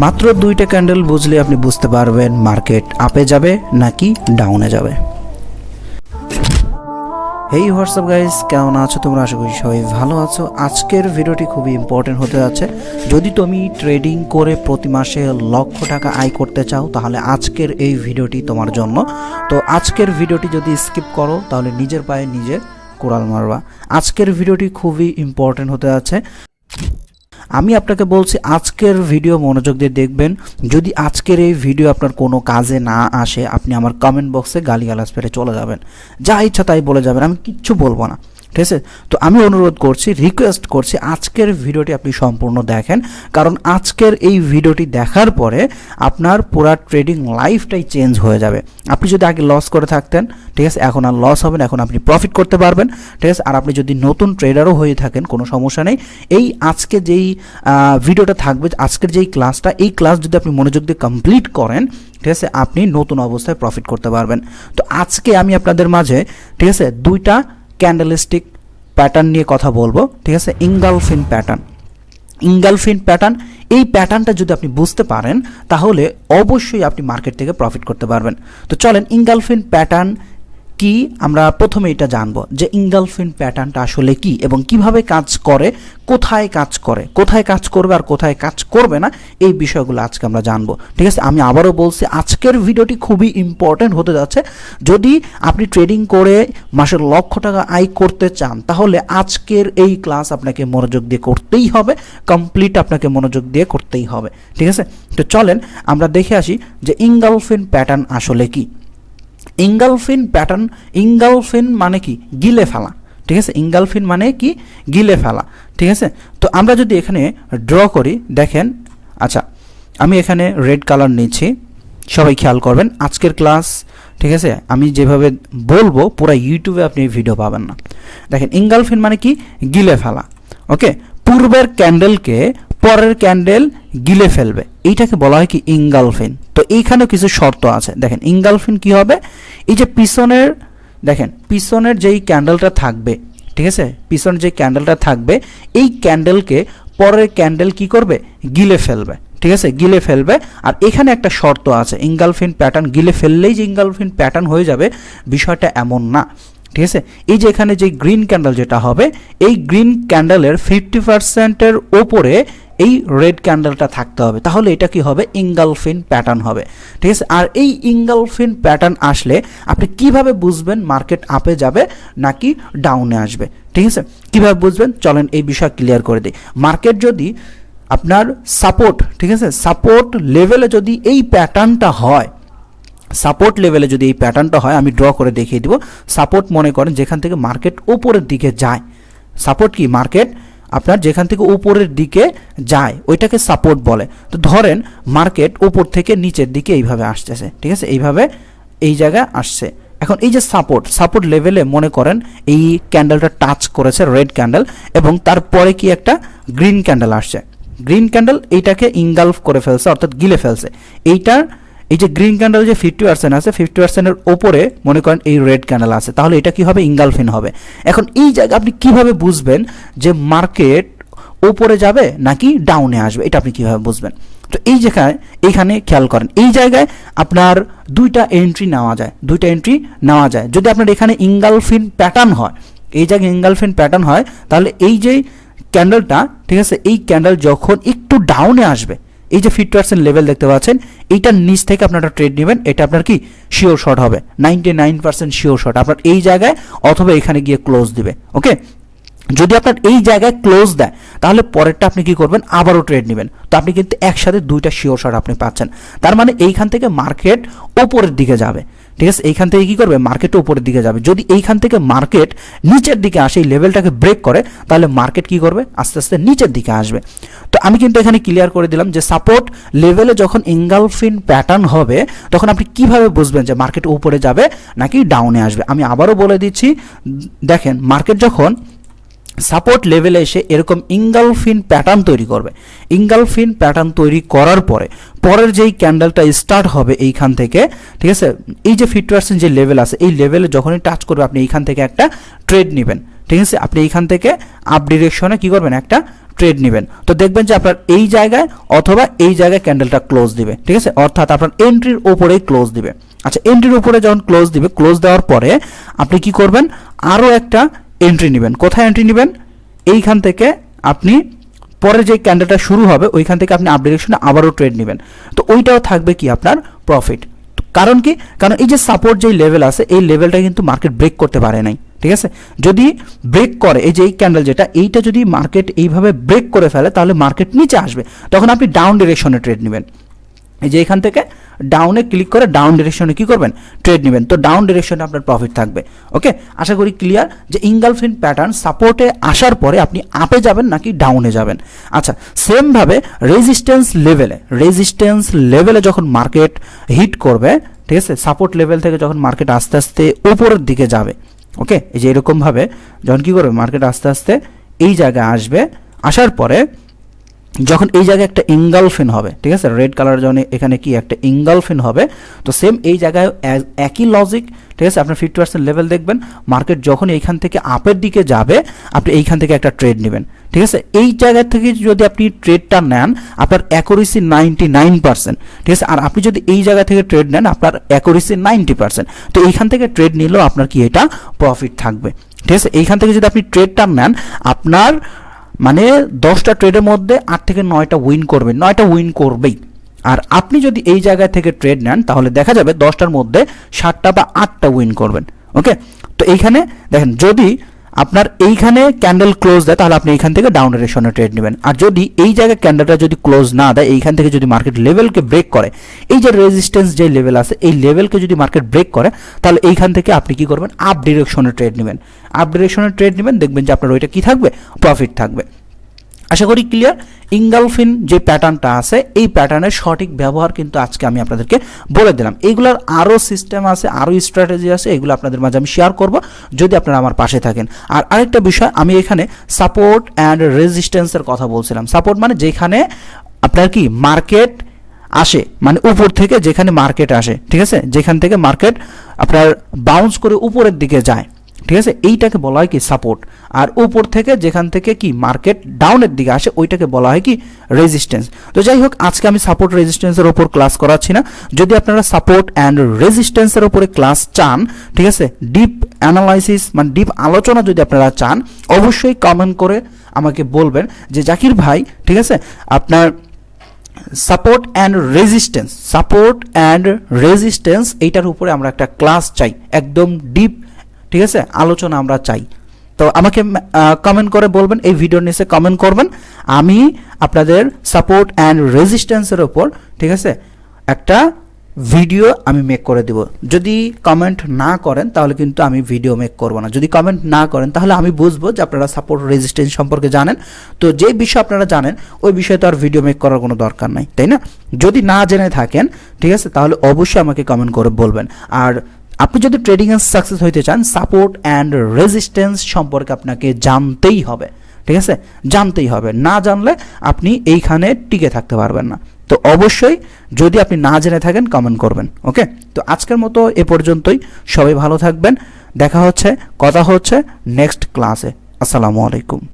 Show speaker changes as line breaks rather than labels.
মাত্র দুইটা ক্যান্ডেল বুঝলে আপনি বুঝতে পারবেন মার্কেট আপে যাবে নাকি ডাউনে যাবে। হেই হোয়াটসঅ্যাপ গাইস, কেমন আছো তোমরা? আশা করি সবাই ভালো আছো। আজকের ভিডিওটি খুবই ইম্পর্টেন্ট হতে যাচ্ছে। যদি তুমি ট্রেডিং করে প্রতি মাসে লক্ষ টাকা আয় করতে চাও তাহলে আজকের এই ভিডিওটি তোমার জন্য। তো আজকের ভিডিওটি যদি স্কিপ করো তাহলে নিজের পায়ে নিজে কোড়াল মারবা। আজকের ভিডিওটি খুবই ইম্পর্টেন্ট হতে যাচ্ছে। আমি আপনাকে বলছি আজকের ভিডিও মনোযোগ দিয়ে দেখবেন। যদি আজকের এই ভিডিও আপনার কোনো কাজে না আসে আপনি আমার কমেন্ট বক্সে গালিগালাজ পেরে চলে যাবেন, যা ইচ্ছা তাই বলে যাবেন, আমি কিচ্ছু বলবো না, ঠিক আছে? তো আমি অনুরোধ করছি, রিকোয়েস্ট করছি আজকের ভিডিওটি আপনি সম্পূর্ণ দেখেন, কারণ আজকের এই ভিডিওটি দেখার পরে আপনার পুরা ট্রেডিং লাইফটাই চেঞ্জ হয়ে যাবে। আপনি যদি আগে লস করে থাকতেন, ঠিক আছে, এখন আর লস হবে না, এখন আপনি প্রফিট করতে পারবেন, ঠিক আছে? আর আপনি যদি নতুন ট্রেডারও হয়ে থাকেন কোনো সমস্যা নেই। এই আজকে যেই ভিডিওটা থাকবে, আজকের যেই ক্লাসটা, এই ক্লাস যদি আপনি মনোযোগ দিয়ে কমপ্লিট করেন, ঠিক আছে, আপনি নতুন অবস্থায় প্রফিট করতে পারবেন। তো আজকে আমি আপনাদের মাঝে, ঠিক আছে, দুইটা ক্যান্ডেলস্টিক প্যাটার্ন নিয়ে কথা বলবো, ঠিক আছে? ইঙ্গালফিন প্যাটার্ন, এই প্যাটার্নটা যদি আপনি বুঝতে পারেন তাহলে অবশ্যই আপনি মার্কেট থেকে প্রফিট করতে পারবেন। তো চলেন ইঙ্গালফিন প্যাটার্ন কি আমরা প্রথমে এটা জানবো যে ইঙ্গালফিন প্যাটার্নটা আসলে কি এবং কিভাবে কাজ করে, কোথায় কাজ করবে আর কোথায় কাজ করবে না, এই বিষয়গুলো আজকে আমরা জানবো, ঠিক আছে? আমি আবারও বলছি আজকের ভিডিওটি খুবই ইম্পর্টেন্ট হতে যাচ্ছে। যদি আপনি ট্রেডিং করে মাসের লক্ষ টাকা আয় করতে চান তাহলে আজকের এই ক্লাস আপনাকে মনোযোগ দিয়ে করতেই হবে, কমপ্লিট আপনাকে মনোযোগ দিয়ে করতেই হবে, ঠিক আছে? তো চলেন আমরা দেখে আসি যে ইঙ্গালফিন প্যাটার্ন আসলে কি। ইঙ্গালফিন মানে কি? গিলে ফেলা, ঠিক আছে? ইঙ্গালফিন মানে কি? গিলে ফেলা, ঠিক আছে? তো আমরা যদি এখানে ড্র করি, দেখেন, আচ্ছা আমি এখানে রেড কালার নিচ্ছি, সবাই খেয়াল করবেন আজকের ক্লাস, ঠিক আছে? আমি যেভাবে বলবো পুরো ইউটিউবে আপনি ভিডিও পাবেন না। দেখেন ইঙ্গালফিন মানে কি? গিলে ফেলা, ওকে? পূর্বের ক্যান্ডেলকে পরের ক্যান্ডেল গিলে ফেলবে, এইটাকে বলা হয় কি? ইঙ্গালফিন। তো এইখানেও কিছু শর্ত আছে। দেখেন ইঙ্গালফিন কি হবে? এই যে পিছনের যেই ক্যান্ডেলটা থাকবে, ঠিক আছে, পিছনের যে ক্যান্ডেলটা থাকবে এই ক্যান্ডেলকে পরের ক্যান্ডেল কি করবে? গিলে ফেলবে, ঠিক আছে? গিলে ফেলবে। আর এখানে একটা শর্ত আছে, ইঙ্গালফিন প্যাটার্ন গিলে ফেললেই যে ইঙ্গালফিন প্যাটার্ন হয়ে যাবে বিষয়টা এমন না, ঠিক আছে? এই যে এখানে যে গ্রিন ক্যান্ডেল যেটা হবে, এই গ্রিন ক্যান্ডেলের 50%-এর ওপরে এই রেড ক্যান্ডেলটা থাকতে হবে, তাহলে এটা কি হবে? ইঙ্গালফিন প্যাটার্ন হবে, ঠিক আছে? আর এই ইঙ্গালফিন প্যাটার্ন আসলে আপনি কিভাবে বুঝবেন মার্কেট আপে যাবে নাকি ডাউনে আসবে, ঠিক আছে? কিভাবে বুঝবেন চলেন এই বিষয় ক্লিয়ার করে দিই। মার্কেট যদি আপনার সাপোর্ট, ঠিক আছে, সাপোর্ট লেভেলে যদি এই প্যাটার্নটা হয়, আমি ড্র করে দেখিয়ে দিব। সাপোর্ট মনে করেন যেখান থেকে মার্কেট উপরের দিকে যায়, সাপোর্ট কি? মার্কেট আপনার যেখান থেকে উপরের দিকে যায় ওইটাকে সাপোর্ট বলে। তো ধরেন মার্কেট উপর থেকে নিচের দিকে এইভাবে আসতেছে, ঠিক আছে, এইভাবে এই জায়গায় আসছে। এখন এই যে সাপোর্ট লেভেলে মনে করেন এই ক্যান্ডেলটা টাচ করেছে, রেড ক্যান্ডেল, এবং তারপরে কি একটা গ্রিন ক্যান্ডেল আসছে, গ্রিন ক্যান্ডেল এইটাকে ইনগালফ করে ফেলছে, অর্থাৎ গিলে ফেলছে। এই যে গ্রিন ক্যান্ডেল যে 50% আছে, 50%-এর ওপরে মনে করেন এই রেড ক্যান্ডেল আছে, তাহলে এটা কি হবে? ইনগালফিন হবে। এখন এই জায়গায় আপনি কিভাবে বুঝবেন যে মার্কেট উপরে যাবে নাকি ডাউনে আসবে, এটা আপনি কিভাবে বুঝবেন? তো এই জায়গায় এইখানে খেয়াল করেন, এই জায়গায় আপনার দুইটা এন্ট্রি নেওয়া যায়। যদি আপনার এখানে ইনগালফিন প্যাটার্ন হয়, এই জায়গায় ইনগালফিন প্যাটার্ন হয়, তাহলে এই যে ক্যান্ডেলটা, ঠিক আছে, এই ক্যান্ডেল যখন একটু ডাউনে আসবে, এই যে 50% লেভেল দেখতে পাচ্ছেন, এইটার নিচ থেকে আপনারা ট্রেড নেবেন, এটা আপনার কি? শিওর শর্ট হবে, 99% শিওর শর্ট আপনার এই জায়গায় অথবা এখানে গিয়ে ক্লোজ দিবে, ওকে? যদি আপনার এই জায়গায় ক্লোজ দেয় তাহলে পরেরটা আপনি কি করবেন? আবারও ট্রেড নেবেন। তো আপনি কিন্তু একসাথে দুইটা শিওর শর্ট আপনি পাচ্ছেন। তার মানে এইখান থেকে মার্কেট ওপরের দিকে যাবে, ঠিক আছে? এইখান থেকে কি করবে? মার্কেট উপরের দিকে যাবে। যদি এইখান থেকে মার্কেট নিচের দিকে আসে, এই লেভেলটাকে ব্রেক করে, তাহলে মার্কেট কি করবে? আস্তে আস্তে নিচের দিকে আসবে। তো আমি কিন্তু এখানে ক্লিয়ার করে দিলাম যে সাপোর্ট লেভেলে যখন ইনগালফিন প্যাটার্ন হবে তখন আপনি কিভাবে বুঝবেন যে মার্কেট উপরে যাবে নাকি ডাউনে আসবে। আমি আবারও বলে দিচ্ছি, দেখেন মার্কেট যখন সাপোর্ট লেভেলে এসে এরকম ইনগালফিন প্যাটার্ন তৈরি করবে, ইনগালফিন প্যাটার্ন তৈরি করার পরে পরের যেই ক্যান্ডেলটা স্টার্ট হবে এইখান থেকে, ঠিক আছে, এই যে 50% যে লেভেল আছে এই লেভেলে যখনই টাচ করবে আপনি এইখান থেকে একটা ট্রেড নেবেন, ঠিক আছে? আপনি এইখান থেকে আপ ডিরেকশনে কি করবেন? একটা ট্রেড নেবেন, তো দেখবেন যে আপনার এই জায়গায় অথবা এই জায়গায় ক্যান্ডেলটা ক্লোজ দিবে, ঠিক আছে, অর্থাৎ আপনার এন্ট্রির উপরেই ক্লোজ দিবে। আচ্ছা, এন্ট্রির উপরে যখন ক্লোজ দিবে, ক্লোজ দেওয়ার পরে আপনি কি করবেন, আরও একটা এন্ট্রি নেবেন। কোথায় এন্ট্রি নেবেন, এইখান থেকে আপনি পরে যে ক্যান্ডেলটা শুরু হবে ওইখান থেকে আপনি আপ ডিরেকশনে আবারও ট্রেড নেবেন, তো ওইটাও থাকবে কি আপনার প্রফিট। কারণ কি, কারণ এই যে সাপোর্ট যেই লেভেল আছে এই লেভেলটা কিন্তু মার্কেট ব্রেক করতে পারে নাই, ঠিক আছে। যদি ব্রেক করে, এই যে এই ক্যান্ডেল যেটা, এইটা যদি মার্কেট এইভাবে ব্রেক করে ফেলে তাহলে মার্কেট নিচে আসবে, তখন আপনি ডাউন ডিরেকশনে ট্রেড নেবেন। এই যে এখান থেকে ডাউনে ক্লিক করে ডাউন ডিরেকশনে কি করবেন, ট্রেড নেবেন, তো ডাউন ডিরেকশনে আপনার প্রফিট থাকবে। ওকে, আশা করি ক্লিয়ার যে ইনগালফিন প্যাটার্ন সাপোর্টে আসার পরে আপনি আপে যাবেন নাকি ডাউনে যাবেন। আচ্ছা, সেমভাবে রেজিস্ট্যান্স লেভেলে যখন মার্কেট হিট করবে, ঠিক আছে, সাপোর্ট লেভেল থেকে যখন মার্কেট আস্তে আস্তে উপরের দিকে যাবে, ওকে, এই যে এরকমভাবে যখন কী করবে, মার্কেট আস্তে আস্তে এই জায়গায় আসবে, আসার পরে যখন এই জায়গায় একটা ইনগালফিন হবে, ঠিক আছে, রেড কালার যখন এখানে কি একটা ইনগালফিন হবে, তো সেম এই জায়গায় একই লজিক, ঠিক আছে, আপনার 50% লেভেল দেখবেন, মার্কেট যখন এইখান থেকে আপের দিকে যাবে আপনি এইখান থেকে একটা ট্রেড নেবেন, ঠিক আছে। এই জায়গা থেকে যদি আপনি ট্রেডটা নেন আপনার অ্যাকুরেসি 99%, ঠিক আছে, আর আপনি যদি এই জায়গা থেকে ট্রেড নেন আপনার অ্যাকুরেসি 90%, তো এইখান থেকে ট্রেড নিলেও আপনার কি এটা প্রফিট থাকবে, ঠিক আছে। এইখান থেকে যদি আপনি ট্রেডটা নেন আপনার মানে 10টা ট্রেডের মধ্যে 8 থেকে 9টা উইন করবেন, 9টা উইন করবেই। আর আপনি যদি এই জায়গা থেকে ট্রেড নেন তাহলে দেখা যাবে 10টার মধ্যে 7টা বা 8টা উইন করবেন। ওকে, তো এইখানে দেখেন যদি আপনার এইখানে ক্যান্ডেল ক্লোজ দেয় তাহলে আপনি এইখান থেকে ডাউন ডিরেকশনে ট্রেড নেবেন, আর যদি এই জায়গায় ক্যান্ডেলটা যদি ক্লোজ না দেয়, এইখান থেকে যদি মার্কেট লেভেলকে ব্রেক করে, এই যে রেজিস্ট্যান্স যে লেভেল আছে এই লেভেলকে যদি মার্কেট ব্রেক করে তাহলে এইখান থেকে আপনি কি করবেন, আপ ডিরেকশনে ট্রেড নেবেন। আপ ডিরেকশনে ট্রেড নেবেন, দেখবেন যে আপনার ওইটা কি থাকবে, প্রফিট থাকবে। আশা করি ক্লিয়ার। ইনগালফিন যে প্যাটার্নটা আছে এই প্যাটার্নের সঠিক ব্যবহার কিন্তু আজকে আমি আপনাদেরকে বলে দিলাম। এইগুলোর আরও সিস্টেম আছে, আরও স্ট্র্যাটেজি আছে, এগুলো আপনাদের মাঝে আমি শেয়ার করব যদি আপনারা আমার পাশে থাকেন। আর আরেকটা বিষয়, আমি এখানে সাপোর্ট অ্যান্ড রেজিস্ট্যান্সের কথা বলছিলাম। সাপোর্ট মানে যেখানে আপনার কি মার্কেট আসে, মানে উপর থেকে যেখানে মার্কেট আসে, ঠিক আছে, যেখান থেকে মার্কেট আপনার বাউন্স করে উপরের দিকে যায়, ঠিক আছে, এইটাকে বলা হয় কি সাপোর্ট। আর উপর থেকে যেখান থেকে কি মার্কেট ডাউনের দিকে আসে ওইটাকে বলা হয় কি রেজিস্ট্যান্স। তো যাই হোক, আজকে আমি সাপোর্ট রেজিস্ট্যান্সের ওপর ক্লাস করাচ্ছি না। যদি আপনারা সাপোর্ট অ্যান্ড রেজিস্ট্যান্সের ওপরে ক্লাস চান, ঠিক আছে, ডিপ অ্যানালাইসিস মানে ডিপ আলোচনা যদি আপনারা চান, অবশ্যই কমেন্ট করে আমাকে বলবেন যে জাকির ভাই, ঠিক আছে, আপনার সাপোর্ট অ্যান্ড রেজিস্ট্যান্স এইটার উপরে আমরা একটা ক্লাস চাই, একদম ডিপ, ঠিক আছে, আলোচনা আমরা চাই। তো আমাকে কমেন্ট করে বলবেন, এই ভিডিওর নিচে কমেন্ট করবেন, আমি আপনাদের সাপোর্ট অ্যান্ড রেজিস্ট্যান্সের ওপর, ঠিক আছে, একটা ভিডিও আমি মেক করে দিব। যদি কমেন্ট না করেন তাহলে কিন্তু আমি ভিডিও মেক করব না। যদি কমেন্ট না করেন তাহলে আমি বুঝবো যে আপনারা সাপোর্ট রেজিস্ট্যান্স সম্পর্কে জানেন। তো যে বিষয় আপনারা জানেন ওই বিষয়ে তো আর ভিডিও মেক করার কোনো দরকার নাই, তাই না? যদি না জেনে থাকেন, ঠিক আছে, তাহলে অবশ্যই আমাকে কমেন্ট করে বলবেন। আর আপনি যদি ট্রেডিংয়ে সাকসেস হইতে চান, সাপোর্ট অ্যান্ড রেজিস্ট্যান্স সম্পর্কে আপনাকে জানতেই হবে, ঠিক আছে, জানতেই হবে। না জানলে আপনি এইখানে টিকে থাকতে পারবেন না। তো অবশ্যই যদি আপনি না জেনে থাকেন কমেন্ট করবেন। ওকে, তো আজকের মতো এ পর্যন্তই। সবাই ভালো থাকবেন, দেখা হচ্ছে, কথা হচ্ছে নেক্সট ক্লাসে। আসসালামু আলাইকুম।